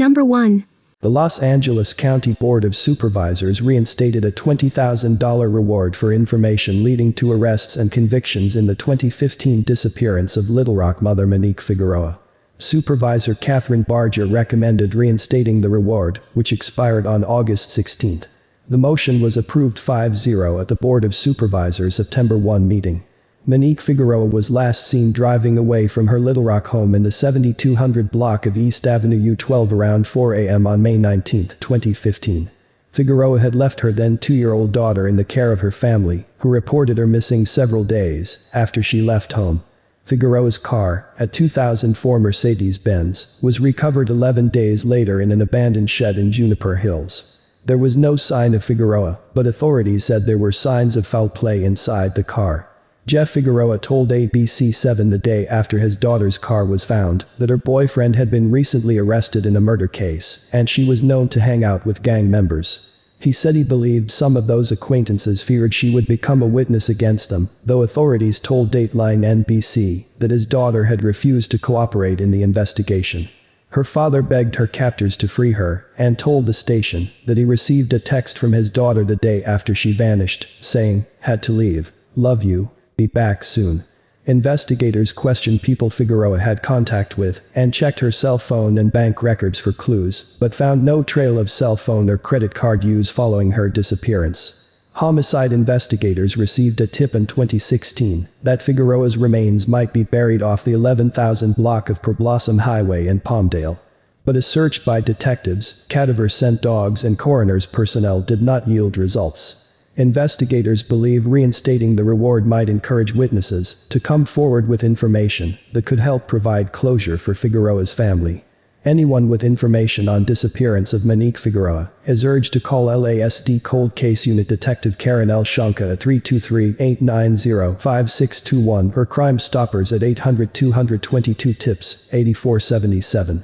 Number 1. The Los Angeles County Board of Supervisors reinstated a $20,000 reward for information leading to arrests and convictions in the 2015 disappearance of Little Rock mother Monique Figueroa. Supervisor Catherine Barger recommended reinstating the reward, which expired on August 16. The motion was approved 5-0 at the Board of Supervisors' September 1 meeting. Monique Figueroa was last seen driving away from her Little Rock home in the 7200 block of East Avenue U12 around 4 a.m. on May 19, 2015. Figueroa had left her then 2-year-old daughter in the care of her family, who reported her missing several days after she left home. Figueroa's car, a 2004 Mercedes-Benz, was recovered 11 days later in an abandoned shed in Juniper Hills. There was no sign of Figueroa, but authorities said there were signs of foul play inside the car. Jeff Figueroa told ABC7 the day after his daughter's car was found that her boyfriend had been recently arrested in a murder case, and she was known to hang out with gang members. He said he believed some of those acquaintances feared she would become a witness against them, though authorities told Dateline NBC that his daughter had refused to cooperate in the investigation. Her father begged her captors to free her, and told the station that he received a text from his daughter the day after she vanished, saying, "Had to leave. Love you. Be back soon." Investigators questioned people Figueroa had contact with and checked her cell phone and bank records for clues, but found no trail of cell phone or credit card use following her disappearance. Homicide investigators received a tip in 2016 that Figueroa's remains might be buried off the 11,000 block of Blossom Highway in Palmdale. But a search by detectives, cadaver-scent dogs and coroner's personnel did not yield results. Investigators believe reinstating the reward might encourage witnesses to come forward with information that could help provide closure for Figueroa's family. Anyone with information on disappearance of Monique Figueroa is urged to call LASD Cold Case Unit Detective Karen L. Shanka at 323-890-5621 or Crime Stoppers at 800-222-TIPS, 8477.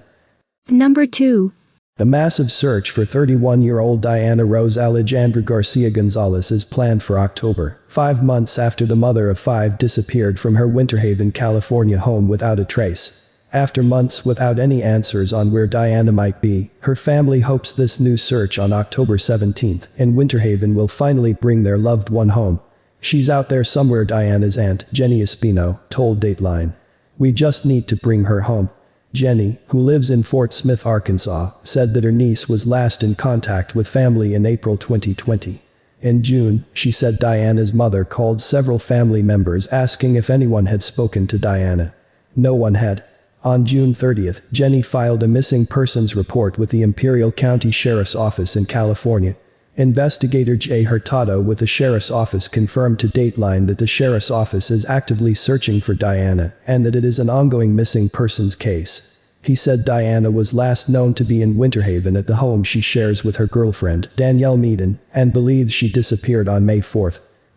Number 2. The massive search for 31-year-old Diana Rose Alejandra Garcia Gonzalez is planned for October, 5 months after the mother of 5 disappeared from her Winter Haven, California home without a trace. After months without any answers on where Diana might be, her family hopes this new search on October 17 in Winter Haven will finally bring their loved one home. "She's out there somewhere," Diana's aunt, Jenny Espino, told Dateline. "We just need to bring her home." Jenny, who lives in Fort Smith, Arkansas, said that her niece was last in contact with family in April 2020. In June, she said Diana's mother called several family members asking if anyone had spoken to Diana. No one had. On June 30, Jenny filed a missing persons report with the Imperial County Sheriff's Office in California. Investigator Jay Hurtado with the Sheriff's Office confirmed to Dateline that the Sheriff's Office is actively searching for Diana and that it is an ongoing missing persons case. He said Diana was last known to be in Winter Haven at the home she shares with her girlfriend, Danielle Meaden, and believes she disappeared on May 4.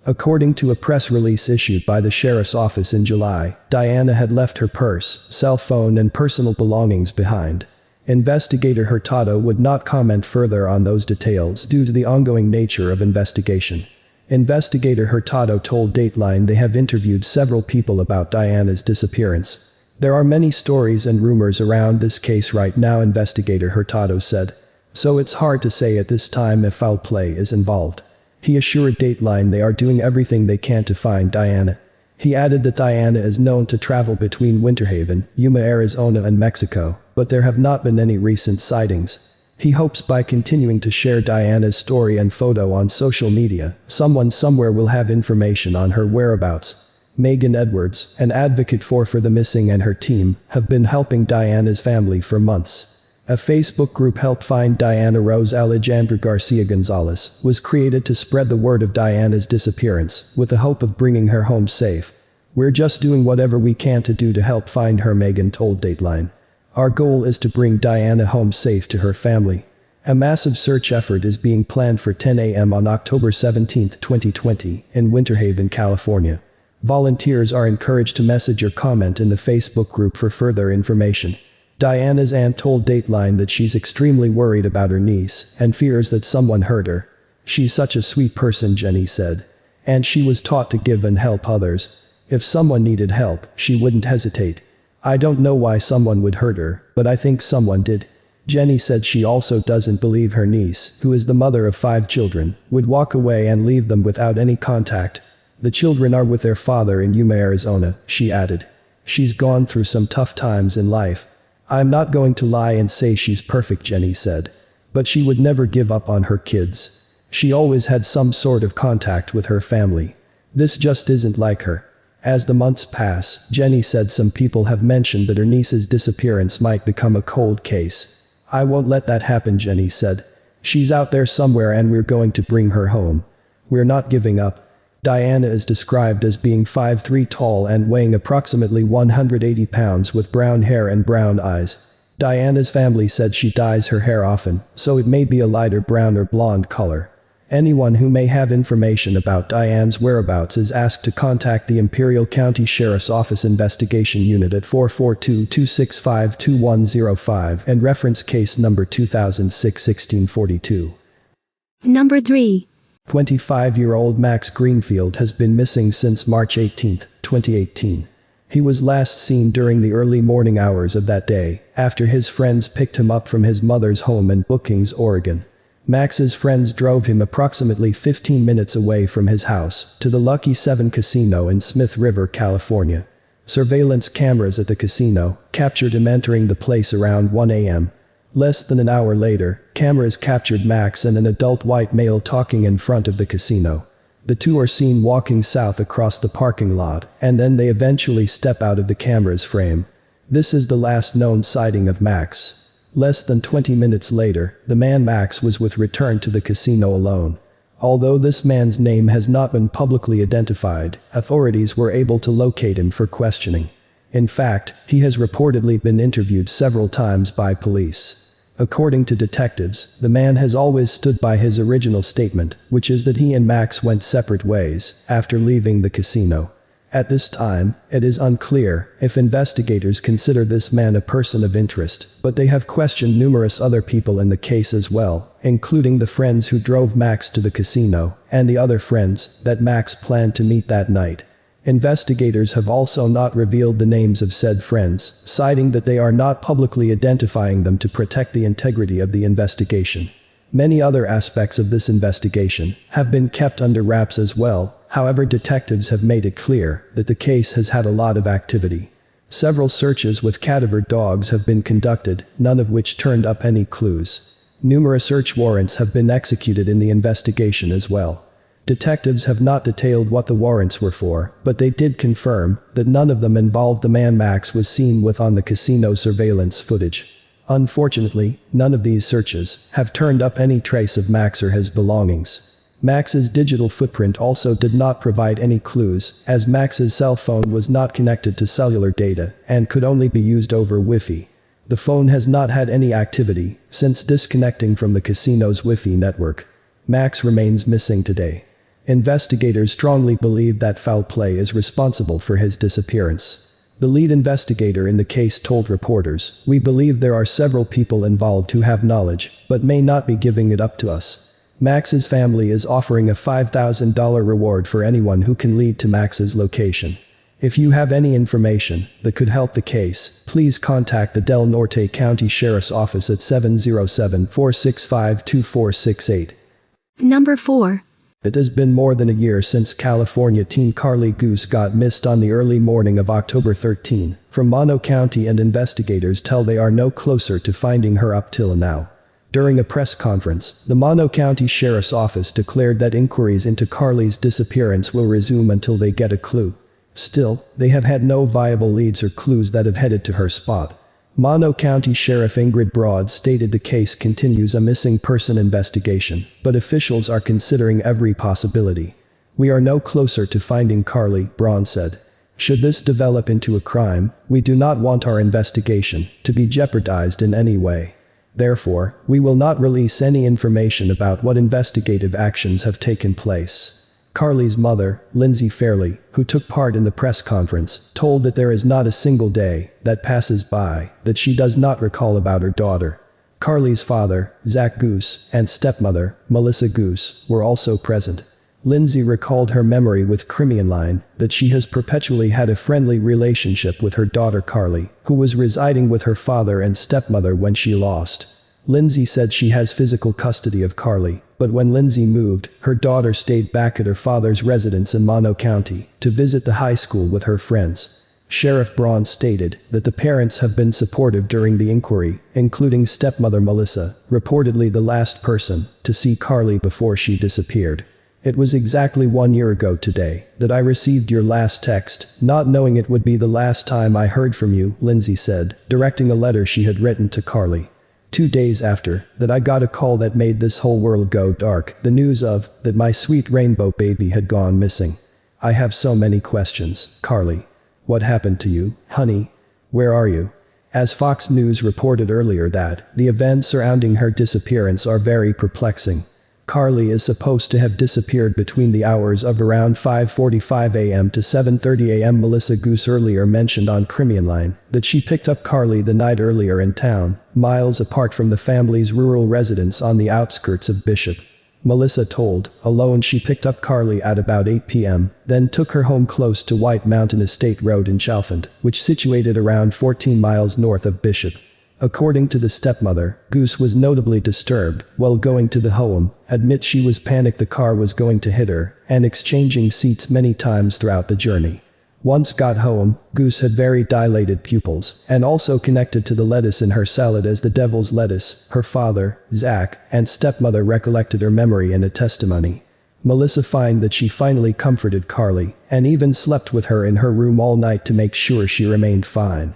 According to a press release issued by the Sheriff's Office in July, Diana had left her purse, cell phone and personal belongings behind. Investigator Hurtado would not comment further on those details due to the ongoing nature of investigation. Investigator Hurtado told Dateline they have interviewed several people about Diana's disappearance. "There are many stories and rumors around this case right now," Investigator Hurtado said. "So it's hard to say at this time if foul play is involved." He assured Dateline they are doing everything they can to find Diana. He added that Diana is known to travel between Winter Haven, Yuma, Arizona and Mexico, but there have not been any recent sightings. He hopes by continuing to share Diana's story and photo on social media, someone somewhere will have information on her whereabouts. Megan Edwards, an advocate for the missing, and her team have been helping Diana's family for months. A Facebook group helped find Diana Rose Alejandra Garcia Gonzalez was created to spread the word of Diana's disappearance, with the hope of bringing her home safe. "We're just doing whatever we can to help find her," Megan told Dateline. "Our goal is to bring Diana home safe to her family." A massive search effort is being planned for 10 a.m. on October 17, 2020, in Winter Haven, California. Volunteers are encouraged to message or comment in the Facebook group for further information. Diana's aunt told Dateline that she's extremely worried about her niece and fears that someone hurt her. "She's such a sweet person," Jenny said. "And she was taught to give and help others. If someone needed help, she wouldn't hesitate. I don't know why someone would hurt her, but I think someone did." Jenny said she also doesn't believe her niece, who is the mother of 5 children, would walk away and leave them without any contact. The children are with their father in Yuma, Arizona, she added. She's gone through some tough times in life. I'm not going to lie and say she's perfect, Jenny said. But she would never give up on her kids. She always had some sort of contact with her family. This just isn't like her. As the months pass, Jenny said some people have mentioned that her niece's disappearance might become a cold case. I won't let that happen, Jenny said. She's out there somewhere and we're going to bring her home. We're not giving up. Diana is described as being 5'3" tall and weighing approximately 180 pounds with brown hair and brown eyes. Diana's family said she dyes her hair often, so it may be a lighter brown or blonde color. Anyone who may have information about Diane's whereabouts is asked to contact the Imperial County Sheriff's Office Investigation Unit at 442-265-2105 and reference case number 2006-1642. Number 3. 25-year-old Max Greenfield has been missing since March 18, 2018. He was last seen during the early morning hours of that day, after his friends picked him up from his mother's home in Brookings, Oregon. Max's friends drove him approximately 15 minutes away from his house, to the Lucky 7 Casino in Smith River, California. Surveillance cameras at the casino captured him entering the place around 1 a.m. Less than an hour later, cameras captured Max and an adult white male talking in front of the casino. The two are seen walking south across the parking lot, and then they eventually step out of the camera's frame. This is the last known sighting of Max. Less than 20 minutes later, the man Max was with returned to the casino alone. Although this man's name has not been publicly identified, authorities were able to locate him for questioning. In fact, he has reportedly been interviewed several times by police. According to detectives, the man has always stood by his original statement, which is that he and Max went separate ways after leaving the casino. At this time, it is unclear if investigators consider this man a person of interest, but they have questioned numerous other people in the case as well, including the friends who drove Max to the casino, and the other friends that Max planned to meet that night. Investigators have also not revealed the names of said friends, citing that they are not publicly identifying them to protect the integrity of the investigation. Many other aspects of this investigation have been kept under wraps as well. However, detectives have made it clear that the case has had a lot of activity. Several searches with cadaver dogs have been conducted, none of which turned up any clues. Numerous search warrants have been executed in the investigation as well. Detectives have not detailed what the warrants were for, but they did confirm that none of them involved the man Max was seen with on the casino surveillance footage. Unfortunately, none of these searches have turned up any trace of Max or his belongings. Max's digital footprint also did not provide any clues, as Max's cell phone was not connected to cellular data and could only be used over Wi-Fi. The phone has not had any activity since disconnecting from the casino's Wi-Fi network. Max remains missing today. Investigators strongly believe that foul play is responsible for his disappearance. The lead investigator in the case told reporters, "We believe there are several people involved who have knowledge, but may not be giving it up to us." Max's family is offering a $5,000 reward for anyone who can lead to Max's location. If you have any information that could help the case, please contact the Del Norte County Sheriff's Office at 707-465-2468. Number 4. It has been more than a year since California teen Karlie Gusé got missed on the early morning of October 13 from Mono County, and investigators tell they are no closer to finding her up till now. During a press conference, the Mono County Sheriff's Office declared that inquiries into Karlie's disappearance will resume until they get a clue. Still, they have had no viable leads or clues that have headed to her spot. Mono County Sheriff Ingrid Broad stated the case continues a missing person investigation, but officials are considering every possibility. "We are no closer to finding Karlie," Broad said. "Should this develop into a crime, we do not want our investigation to be jeopardized in any way. Therefore, we will not release any information about what investigative actions have taken place." Karlie's mother, Lindsay Fairley, who took part in the press conference, told that there is not a single day that passes by that she does not recall about her daughter. Karlie's father, Zach Gusé, and stepmother, Melissa Gusé, were also present. Lindsay recalled her memory with Crimean Line that she has perpetually had a friendly relationship with her daughter Karlie, who was residing with her father and stepmother when she lost. Lindsay said she has physical custody of Karlie, but when Lindsay moved, her daughter stayed back at her father's residence in Mono County to visit the high school with her friends. Sheriff Braun stated that the parents have been supportive during the inquiry, including stepmother Melissa, reportedly the last person to see Karlie before she disappeared. It was exactly 1 year ago today that I received your last text, not knowing it would be the last time I heard from you, Lindsay said, directing a letter she had written to Karlie. 2 days after that I got a call that made this whole world go dark, the news of that my sweet rainbow baby had gone missing. I have so many questions, Karlie. What happened to you, honey? Where are you? As Fox News reported earlier that the events surrounding her disappearance are very perplexing. Karlie is supposed to have disappeared between the hours of around 5:45 a.m. to 7:30 a.m. Melissa Gusé earlier mentioned on Line that she picked up Karlie the night earlier in town, miles apart from the family's rural residence on the outskirts of Bishop. Melissa told, alone she picked up Karlie at about 8 p.m., then took her home close to White Mountain Estate Road in Chalfont, which situated around 14 miles north of Bishop. According to the stepmother, Gusé was notably disturbed while going to the home, admits she was panicked the car was going to hit her, and exchanging seats many times throughout the journey. Once got home, Gusé had very dilated pupils, and also connected to the lettuce in her salad as the devil's lettuce. Her father, Zach, and stepmother recollected her memory in a testimony. Melissa fined that she finally comforted Karlie, and even slept with her in her room all night to make sure she remained fine.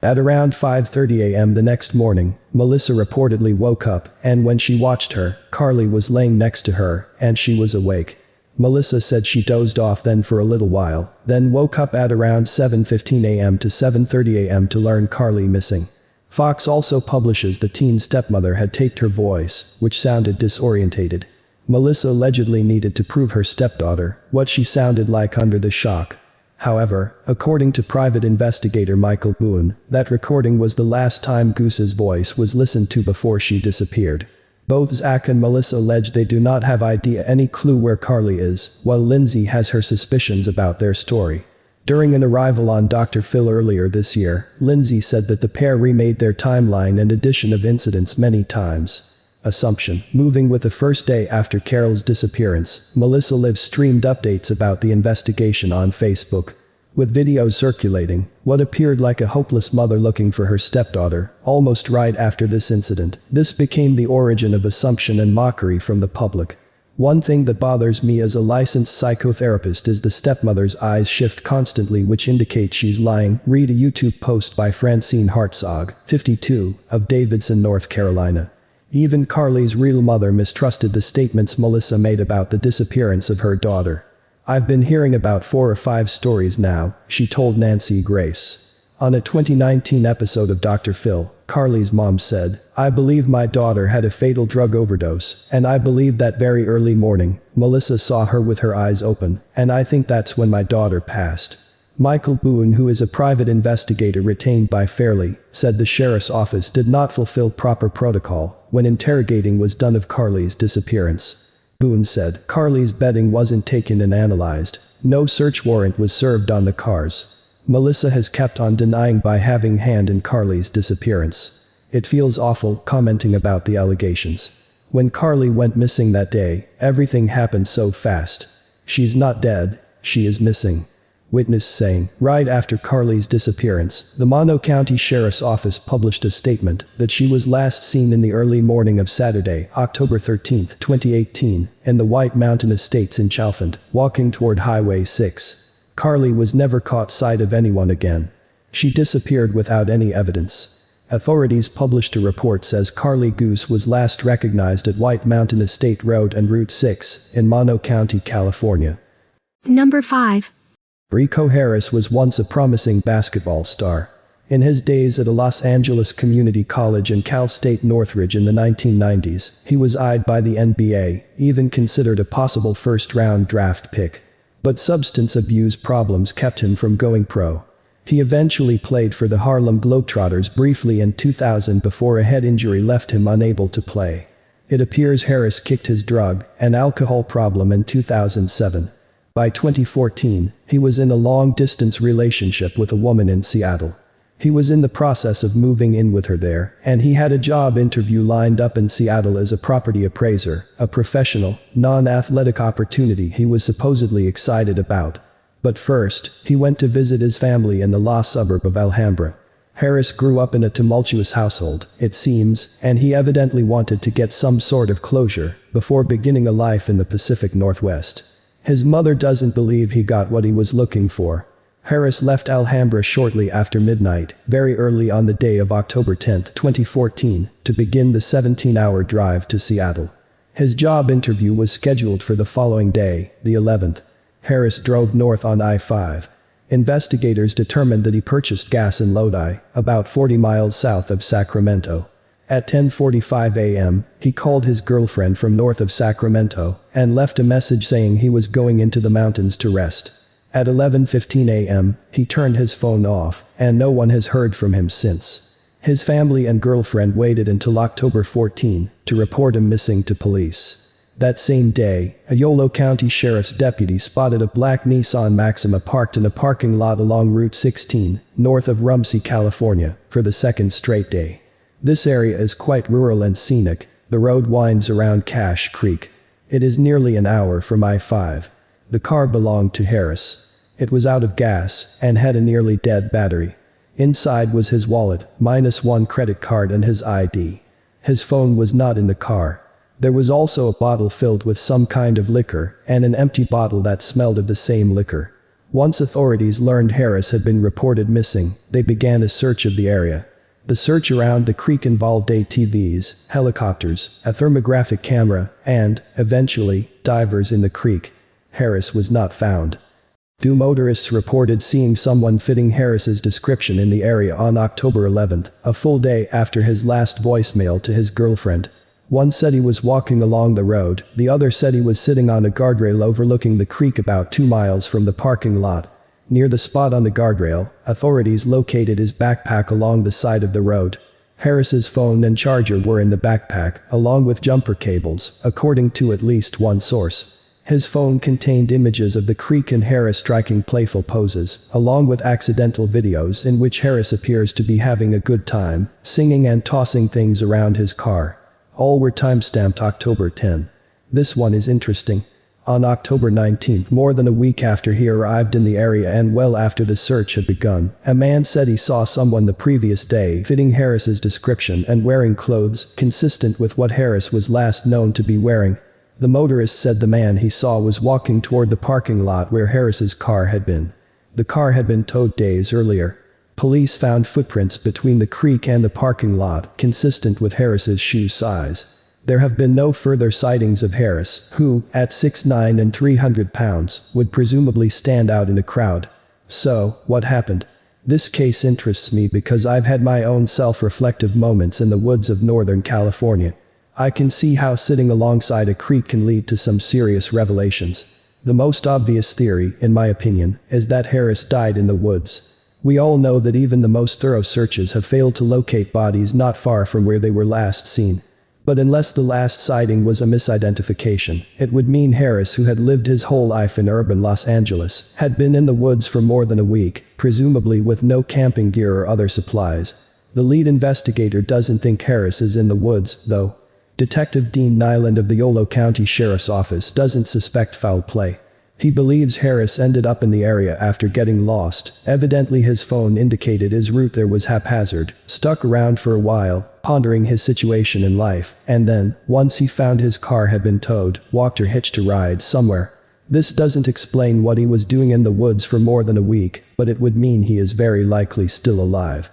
At around 5:30 a.m. the next morning, Melissa reportedly woke up, and when she watched her, Karlie was laying next to her, and she was awake. Melissa said she dozed off then for a little while, then woke up at around 7:15 a.m. to 7:30 a.m. to learn Karlie missing. Fox also publishes the teen stepmother had taped her voice, which sounded disorientated. Melissa allegedly needed to prove her stepdaughter what she sounded like under the shock. However, according to private investigator Michael Boone, that recording was the last time Gusé's voice was listened to before she disappeared. Both Zach and Melissa allege they do not have any clue where Karlie is, while Lindsay has her suspicions about their story. During an arrival on Dr. Phil earlier this year, Lindsay said that the pair remade their timeline and addition of incidents many times. Assumption. Moving with the first day after Carol's disappearance, Melissa live streamed updates about the investigation on Facebook. With videos circulating, what appeared like a hopeless mother looking for her stepdaughter, almost right after this incident, this became the origin of assumption and mockery from the public. One thing that bothers me as a licensed psychotherapist is the stepmother's eyes shift constantly, which indicates she's lying. Read a YouTube post by Francine Hartzog, 52, of Davidson, North Carolina. Even Karlie's real mother mistrusted the statements Melissa made about the disappearance of her daughter. I've been hearing about 4 or 5 stories now, she told Nancy Grace. On a 2019 episode of Dr. Phil, Karlie's mom said, I believe my daughter had a fatal drug overdose, and I believe that very early morning, Melissa saw her with her eyes open, and I think that's when my daughter passed. Michael Boone, who is a private investigator retained by Fairley, said the sheriff's office did not fulfill proper protocol when interrogating was done of Karlie's disappearance. Boone said Karlie's bedding wasn't taken and analyzed. No search warrant was served on the cars. Melissa has kept on denying by having hand in Karlie's disappearance. It feels awful commenting about the allegations. When Karlie went missing that day, everything happened so fast. She's not dead, she is missing. Witness saying, right after Karlie's disappearance, the Mono County Sheriff's Office published a statement that she was last seen in the early morning of Saturday, October 13, 2018, in the White Mountain Estates in Chalfont, walking toward Highway 6. Karlie was never caught sight of anyone again. She disappeared without any evidence. Authorities published a report says Karlie Gusé was last recognized at White Mountain Estate Road and Route 6 in Mono County, California. Number 5. Rico Harris was once a promising basketball star. In his days at a Los Angeles community college and Cal State Northridge in the 1990s, he was eyed by the NBA, even considered a possible first-round draft pick. But substance abuse problems kept him from going pro. He eventually played for the Harlem Globetrotters briefly in 2000 before a head injury left him unable to play. It appears Harris kicked his drug and alcohol problem in 2007. By 2014, he was in a long-distance relationship with a woman in Seattle. He was in the process of moving in with her there, and he had a job interview lined up in Seattle as a property appraiser, a professional, non-athletic opportunity he was supposedly excited about. But first, he went to visit his family in the lost suburb of Alhambra. Harris grew up in a tumultuous household, it seems, and he evidently wanted to get some sort of closure before beginning a life in the Pacific Northwest. His mother doesn't believe he got what he was looking for. Harris left Alhambra shortly after midnight, very early on the day of October 10, 2014, to begin the 17-hour drive to Seattle. His job interview was scheduled for the following day, the 11th. Harris drove north on I-5. Investigators determined that he purchased gas in Lodi, about 40 miles south of Sacramento. At 10:45 a.m., he called his girlfriend from north of Sacramento and left a message saying he was going into the mountains to rest. At 11:15 a.m., he turned his phone off, and no one has heard from him since. His family and girlfriend waited until October 14 to report him missing to police. That same day, a Yolo County Sheriff's deputy spotted a black Nissan Maxima parked in a parking lot along Route 16, north of Rumsey, California, for the second straight day. This area is quite rural and scenic. The road winds around Cache Creek. It is nearly an hour from I-5. The car belonged to Harris. It was out of gas and had a nearly dead battery. Inside was his wallet, -1 credit card and his ID. His phone was not in the car. There was also a bottle filled with some kind of liquor and an empty bottle that smelled of the same liquor. Once authorities learned Harris had been reported missing, they began a search of the area. The search around the creek involved ATVs, helicopters, a thermographic camera, and, eventually, divers in the creek. Harris was not found. Two motorists reported seeing someone fitting Harris's description in the area on October 11, a full day after his last voicemail to his girlfriend. One said he was walking along the road, the other said he was sitting on a guardrail overlooking the creek about 2 miles from the parking lot. Near the spot on the guardrail, authorities located his backpack along the side of the road. Harris's phone and charger were in the backpack, along with jumper cables, according to at least one source. His phone contained images of the creek and Harris striking playful poses, along with accidental videos in which Harris appears to be having a good time, singing and tossing things around his car. All were timestamped October 10. This one is interesting. On October 19, more than a week after he arrived in the area and well after the search had begun, a man said he saw someone the previous day fitting Harris's description and wearing clothes consistent with what Harris was last known to be wearing. The motorist said the man he saw was walking toward the parking lot where Harris's car had been. The car had been towed days earlier. Police found footprints between the creek and the parking lot, consistent with Harris's shoe size. There have been no further sightings of Harris, who, at 6'9" and 300 pounds, would presumably stand out in a crowd. So, what happened? This case interests me because I've had my own self-reflective moments in the woods of Northern California. I can see how sitting alongside a creek can lead to some serious revelations. The most obvious theory, in my opinion, is that Harris died in the woods. We all know that even the most thorough searches have failed to locate bodies not far from where they were last seen. But unless the last sighting was a misidentification, it would mean Harris, who had lived his whole life in urban Los Angeles, had been in the woods for more than a week, presumably with no camping gear or other supplies. The lead investigator doesn't think Harris is in the woods, though. Detective Dean Nyland of the Yolo County Sheriff's Office doesn't suspect foul play. He believes Harris ended up in the area after getting lost. Evidently his phone indicated his route there was haphazard, stuck around for a while, pondering his situation in life, and then, once he found his car had been towed, walked or hitched a ride somewhere. This doesn't explain what he was doing in the woods for more than a week, but it would mean he is very likely still alive.